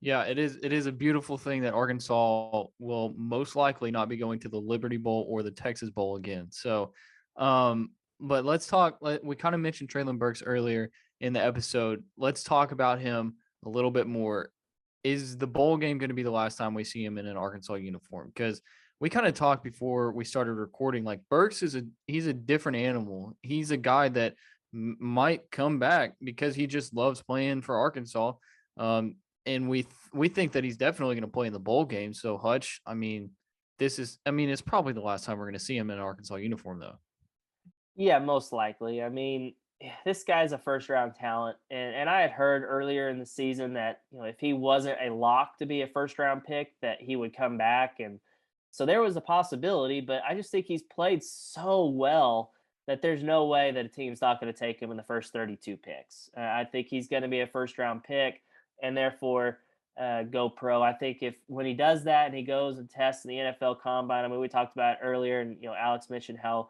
Yeah, it is a beautiful thing that Arkansas will most likely not be going to the Liberty Bowl or the Texas Bowl again. So, but let's talk. We kind of mentioned Traylon Burks earlier in the episode. Let's talk about him a little bit more. Is the bowl game going to be the last time we see him in an Arkansas uniform? Because we kind of talked before we started recording, like Burks he's a different animal. He's a guy that might come back because he just loves playing for Arkansas. And we think that he's definitely going to play in the bowl game. So Hutch, it's probably the last time we're going to see him in an Arkansas uniform, though. Yeah, most likely. I mean, this guy's a first round talent. And I had heard earlier in the season that, if he wasn't a lock to be a first round pick, that he would come back. And so there was a possibility, but I just think he's played so well that there's no way that a team's not going to take him in the first 32 picks. I think he's going to be a first round pick, and therefore go pro. I think when he does that and he goes and tests in the NFL Combine, I mean, we talked about it earlier, and Alex mentioned how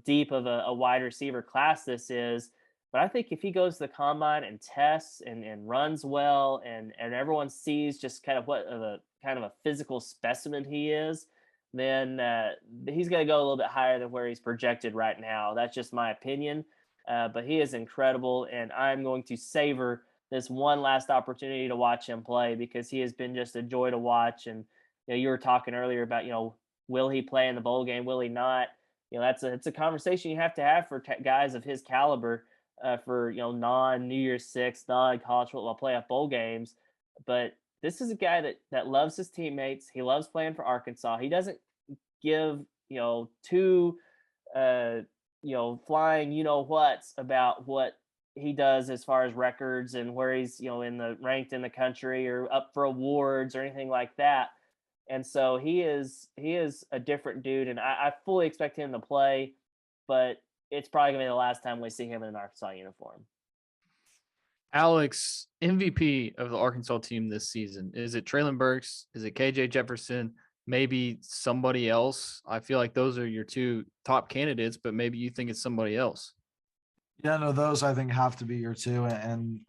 deep of a wide receiver class this is. But I think if he goes to the Combine and tests and runs well, and everyone sees just kind of what a physical specimen he is, then he's going to go a little bit higher than where he's projected right now. That's just my opinion. But he is incredible, and I'm going to savor this one last opportunity to watch him play, because he has been just a joy to watch. And you were talking earlier about, will he play in the bowl game? Will he not? It's a conversation you have to have for guys of his caliber, for, non New Year's Six, non college football playoff bowl games. But this is a guy that loves his teammates. He loves playing for Arkansas. He doesn't give, two, flying, what's about what he does as far as records and where he's, ranked in the country or up for awards or anything like that. And so he is a different dude, and I fully expect him to play, but it's probably gonna be the last time we see him in an Arkansas uniform. Alex, MVP of the Arkansas team this season. Is it Traylon Burks? Is it KJ Jefferson? Maybe somebody else? I feel like those are your two top candidates, but maybe you think it's somebody else. Yeah, no, those I think have to be your two, and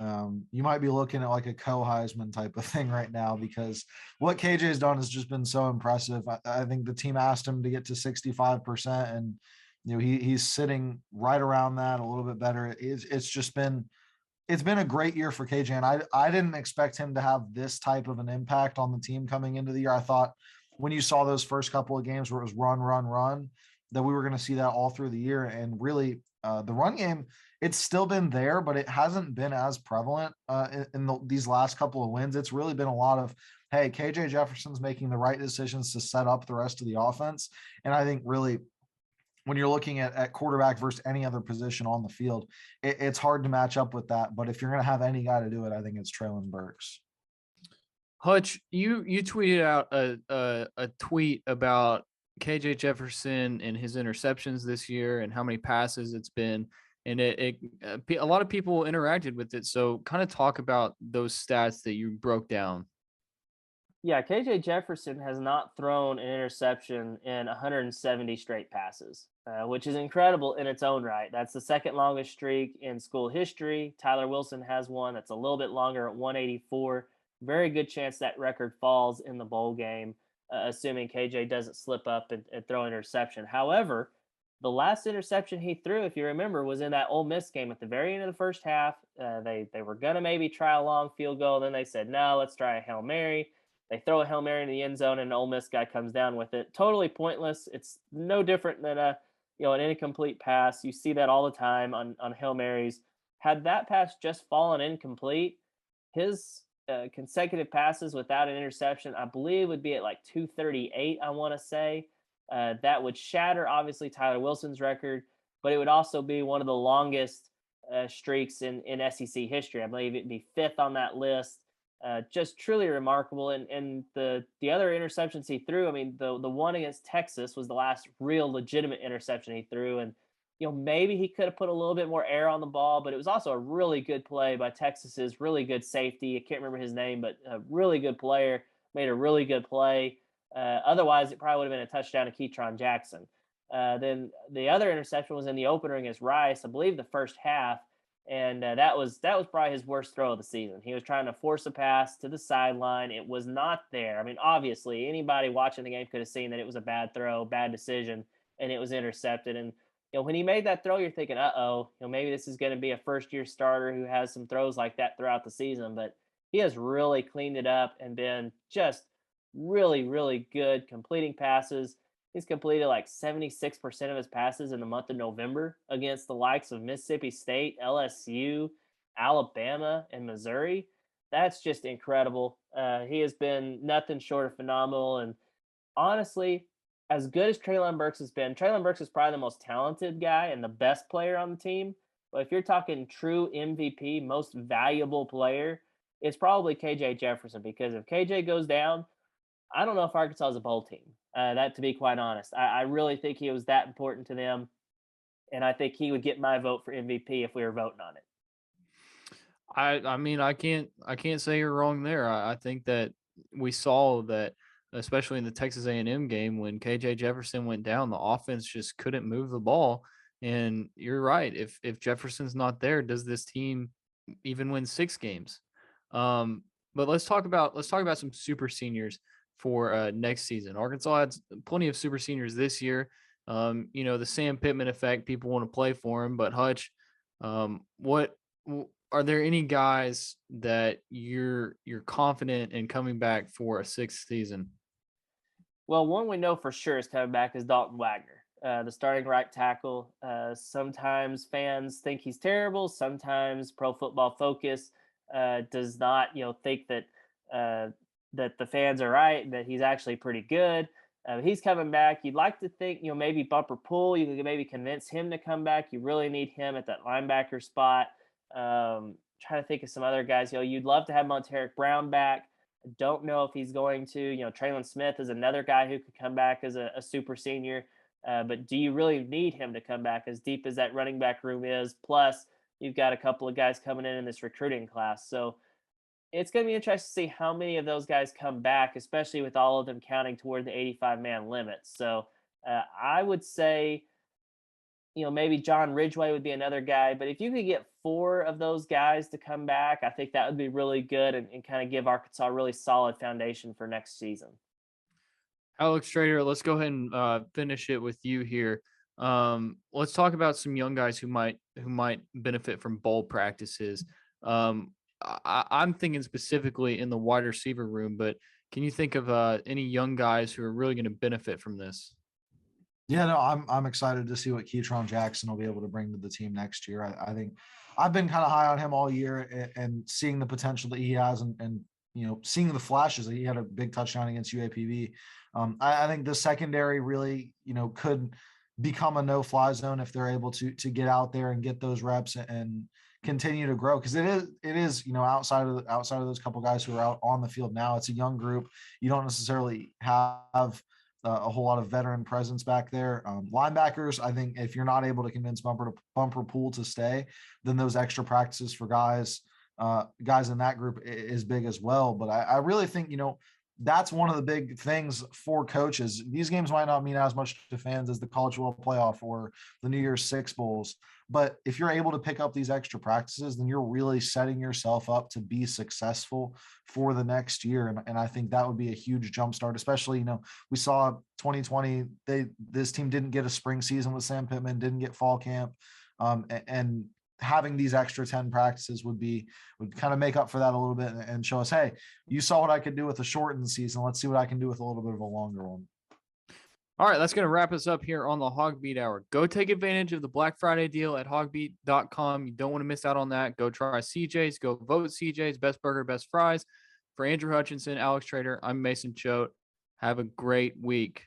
you might be looking at like a co-Heisman type of thing right now, because what KJ has done has just been so impressive. I think the team asked him to get to 65%, and he's sitting right around that, a little bit better. It's been a great year for KJ, and I didn't expect him to have this type of an impact on the team coming into the year. I thought when you saw those first couple of games where it was run, that we were going to see that all through the year, and really. The run game, it's still been there, but it hasn't been as prevalent these last couple of wins. It's really been a lot of, hey, KJ Jefferson's making the right decisions to set up the rest of the offense. And I think really when you're looking at quarterback versus any other position on the field, it's hard to match up with that. But if you're going to have any guy to do it, I think it's Traylon Burks. Hutch, you tweeted out a tweet about KJ Jefferson and his interceptions this year and how many passes it's been. And a lot of people interacted with it. So kind of talk about those stats that you broke down. Yeah, KJ Jefferson has not thrown an interception in 170 straight passes, which is incredible in its own right. That's the second longest streak in school history. Tyler Wilson has one that's a little bit longer at 184. Very good chance that record falls in the bowl game, assuming KJ doesn't slip up and throw an interception. However, the last interception he threw, if you remember, was in that Ole Miss game at the very end of the first half. They were going to maybe try a long field goal. Then they said, no, let's try a Hail Mary. They throw a Hail Mary in the end zone, and an Ole Miss guy comes down with it. Totally pointless. It's no different than an incomplete pass. You see that all the time on Hail Marys. Had that pass just fallen incomplete, his consecutive passes without an interception, I believe, would be at like 238, I want to say. That would shatter, obviously, Tyler Wilson's record, but it would also be one of the longest streaks in SEC history. I believe it'd be fifth on that list. Just truly remarkable. And the other interceptions he threw, I mean, the one against Texas was the last real legitimate interception he threw. And, maybe he could have put a little bit more air on the ball, but it was also a really good play by Texas's really good safety. I can't remember his name, but a really good player made a really good play. Otherwise, it probably would have been a touchdown to Keytron Jackson. Then the other interception was in the opener against Rice, I believe the first half. And that was probably his worst throw of the season. He was trying to force a pass to the sideline. It was not there. I mean, obviously, anybody watching the game could have seen that it was a bad throw, bad decision, and it was intercepted. And, when he made that throw, you're thinking, maybe this is going to be a first-year starter who has some throws like that throughout the season. But he has really cleaned it up and been just really, really good completing passes. He's completed like 76% of his passes in the month of November against the likes of Mississippi State, LSU, Alabama, and Missouri. That's just incredible. He has been nothing short of phenomenal. And honestly, as good as Traylon Burks has been, Traylon Burks is probably the most talented guy and the best player on the team. But if you're talking true MVP, most valuable player, it's probably KJ Jefferson, because if KJ goes down, I don't know if Arkansas is a bowl team. That, to be quite honest, I really think he was that important to them, and I think he would get my vote for MVP if we were voting on it. I mean, I can't say you're wrong there. I think that we saw that, especially in the Texas A&M game, when KJ Jefferson went down, the offense just couldn't move the ball. And you're right. If Jefferson's not there, does this team even win 6 games? But let's talk about some super seniors for next season. Arkansas had plenty of super seniors this year. The Sam Pittman effect, people want to play for him, but Hutch, what are there any guys that you're confident in coming back for a 6th season? Well, one we know for sure is coming back is Dalton Wagner, the starting right tackle. Sometimes fans think he's terrible. Sometimes Pro Football Focus does not, think that that the fans are right, that he's actually pretty good. He's coming back. You'd like to think, maybe Bumper Pool. You could maybe convince him to come back. You really need him at that linebacker spot. Trying to think of some other guys. You'd love to have Monteric Brown back. I don't know if he's going to. Traylon Smith is another guy who could come back as a super senior. But do you really need him to come back as deep as that running back room is? Plus, you've got a couple of guys coming in this recruiting class. So it's going to be interesting to see how many of those guys come back, especially with all of them counting toward the 85-man limit. So I would say, maybe John Ridgeway would be another guy. But if you could get 4 of those guys to come back, I think that would be really good and kind of give Arkansas a really solid foundation for next season. Alex Trader, let's go ahead and finish it with you here. Let's talk about some young guys who might benefit from bowl practices. I'm thinking specifically in the wide receiver room, but can you think of any young guys who are really going to benefit from this? Yeah, no, I'm excited to see what Keytron Jackson will be able to bring to the team next year. I think I've been kind of high on him all year and seeing the potential that he has and seeing the flashes that he had a big touchdown against UAPB. I think the secondary really, could become a no-fly zone if they're able to get out there and get those reps and continue to grow. Cause it is, outside of those couple guys who are out on the field now, it's a young group. You don't necessarily have a whole lot of veteran presence back there. Linebackers, I think if you're not able to convince Bumper Pool to stay, then those extra practices for guys in that group is big as well. But I really think, that's one of the big things for coaches. These games might not mean as much to fans as the College World Playoff or the New Year's Six Bowls. But if you're able to pick up these extra practices, then you're really setting yourself up to be successful for the next year. And I think that would be a huge jumpstart, especially, we saw 2020, this team didn't get a spring season with Sam Pittman, didn't get fall camp. And having these extra 10 practices would kind of make up for that a little bit and show us, hey, you saw what I could do with a shortened season. Let's see what I can do with a little bit of a longer one. All right, that's going to wrap us up here on the HawgBeat Hour. Go take advantage of the Black Friday deal at HawgBeat.com. You don't want to miss out on that. Go try CJ's. Go vote CJ's. Best burger, best fries. For Andrew Hutchinson, Alex Trader, I'm Mason Choate. Have a great week.